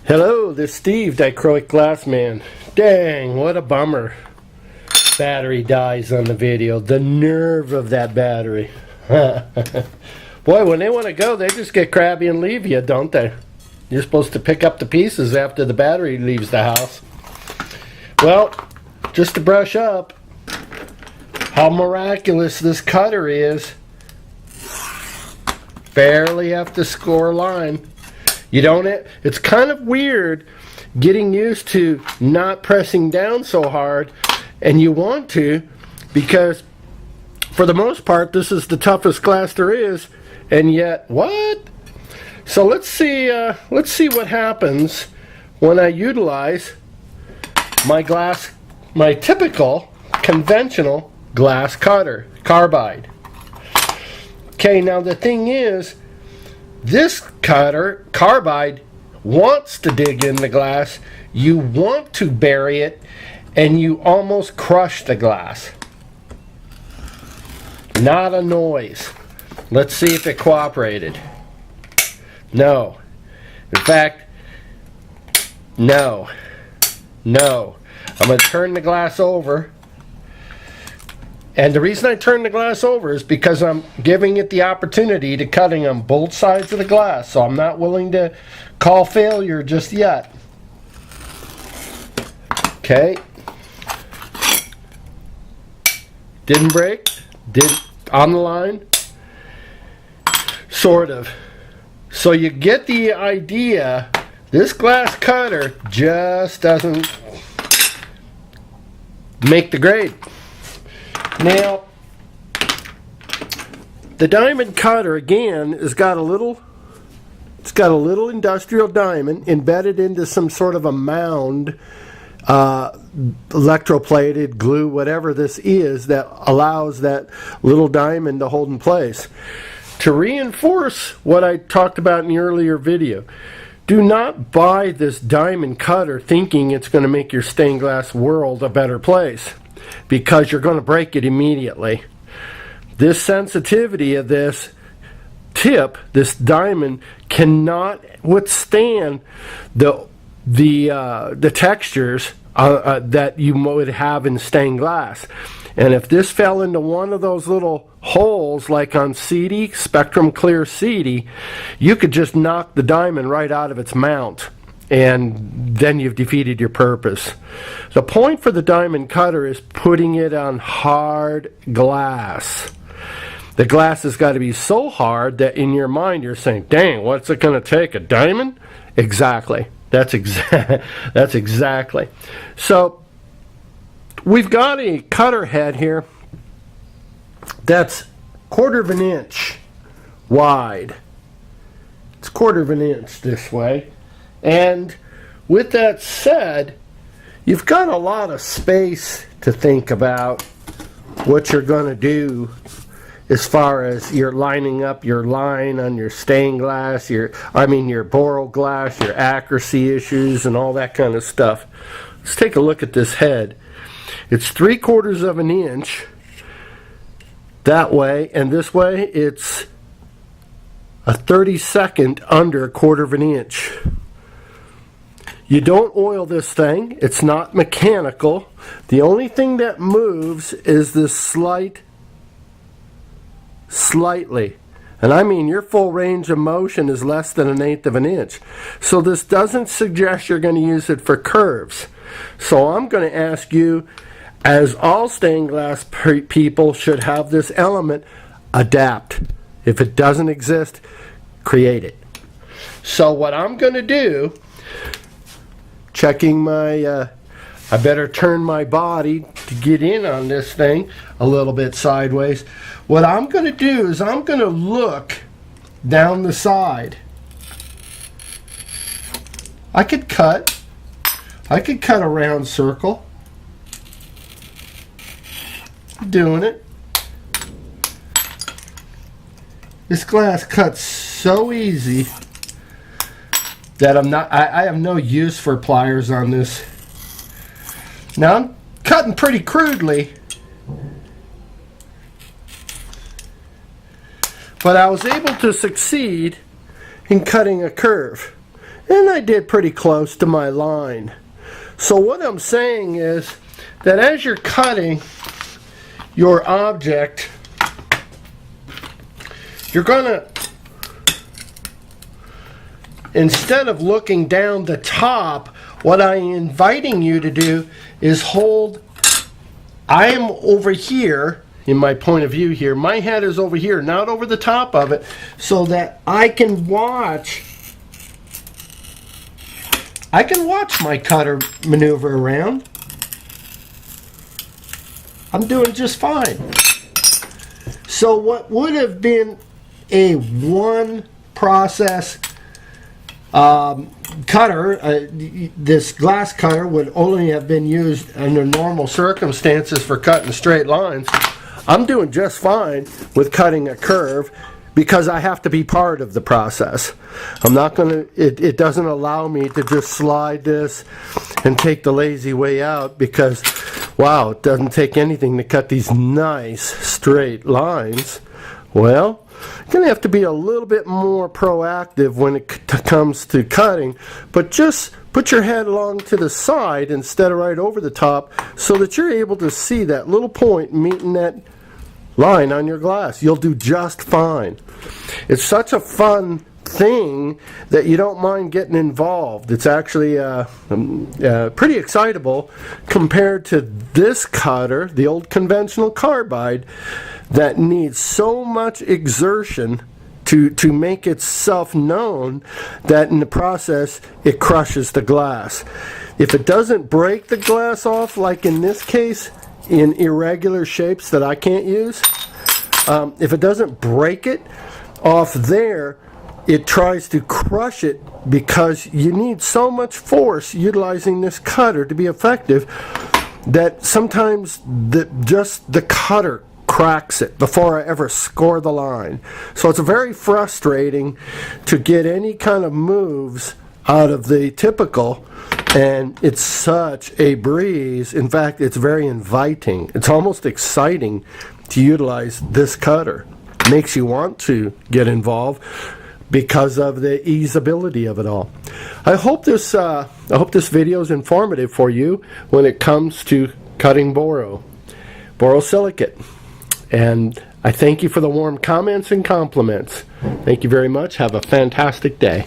Hello, this is Steve, Dichroic Glass Man. Dang, what a bummer. Battery dies on the video. The nerve of that battery. Boy, when they want to go, they just get crabby and leave you, don't they? You're supposed to pick up the pieces after the battery leaves the house. Well, just to brush up how miraculous this cutter is. Barely have to score a line. You don't. It's kind of weird getting used to not pressing down so hard, and you want to, because for the most part this is the toughest glass there is, and yet what? So let's see what happens when I utilize my typical conventional glass cutter, carbide. Okay, now the thing is, this cutter, carbide, wants to dig in the glass. You want to bury it, and you almost crush the glass. Not a noise. Let's see if it cooperated. No. In fact, no. No. I'm going to turn the glass over. And the reason I turn the glass over is because I'm giving it the opportunity to cutting on both sides of the glass. So I'm not willing to call failure just yet. Okay. Didn't break. On the line. Sort of. So you get the idea. This glass cutter just doesn't make the grade. Now, the diamond cutter again has got a little industrial diamond embedded into some sort of a mound, electroplated glue, whatever this is, that allows that little diamond to hold in place. To reinforce what I talked about in the earlier video, do not buy this diamond cutter thinking it's going to make your stained glass world a better place, because you're going to break it immediately. This sensitivity of this tip, this diamond, cannot withstand the textures that you would have in stained glass. And if this fell into one of those little holes, like on CD, Spectrum Clear CD, you could just knock the diamond right out of its mount, and then you've defeated your purpose. The point for the diamond cutter is putting it on hard glass. The glass has got to be so hard that in your mind you're saying, dang, what's it going to take, a diamond? Exactly. That's exactly. So we've got a cutter head here that's 1/4 of an inch wide. It's 1/4 of an inch this way. And with that said, you've got a lot of space to think about what you're going to do as far as you're lining up your line on your stained glass, your boro glass, your accuracy issues, and all that kind of stuff. Let's take a look at this head. It's 3/4 of an inch that way, and this way it's a 32nd under 1/4 of an inch. You don't oil this thing. It's not mechanical. The only thing that moves is this slightly. And I mean, your full range of motion is less than 1/8 of an inch. So this doesn't suggest you're going to use it for curves. So I'm going to ask you, as all stained glass people should have this element, adapt. If it doesn't exist, create it. So what I'm going to do, checking my, I better turn my body to get in on this thing a little bit sideways. What I'm going to do is I'm going to look down the side. I could cut a round circle. Doing it. This glass cuts so easy that I have no use for pliers on this. Now I'm cutting pretty crudely, but I was able to succeed in cutting a curve. and I did pretty close to my line. So what I'm saying is that as you're cutting your object, you're going to, instead of looking down the top, what I'm inviting you to do is hold, I am over here, in my point of view here, my head is over here, not over the top of it, so that I can watch my cutter maneuver around. I'm doing just fine. So what would have been a one process cutter, this glass cutter would only have been used under normal circumstances for cutting straight lines. I'm doing just fine with cutting a curve because I have to be part of the process. I'm not going to, it doesn't allow me to just slide this and take the lazy way out because, wow, it doesn't take anything to cut these nice straight lines. Well, you're going to have to be a little bit more proactive when it comes to cutting, but just put your head along to the side instead of right over the top so that you're able to see that little point meeting that line on your glass. You'll do just fine. It's such a fun thing that you don't mind getting involved. It's actually pretty excitable compared to this cutter, the old conventional carbide, that needs so much exertion to make itself known that in the process it crushes the glass. If it doesn't break the glass off, like in this case, in irregular shapes that I can't use, if it doesn't break it off there, it tries to crush it because you need so much force utilizing this cutter to be effective that sometimes just the cutter cracks it before I ever score the line. So it's very frustrating to get any kind of moves out of the typical, and it's such a breeze. In fact, it's very inviting. It's almost exciting to utilize this cutter. It makes you want to get involved because of the easeability of it all. I hope this video is informative for you when it comes to cutting borosilicate. And I thank you for the warm comments and compliments. Thank you very much. Have a fantastic day.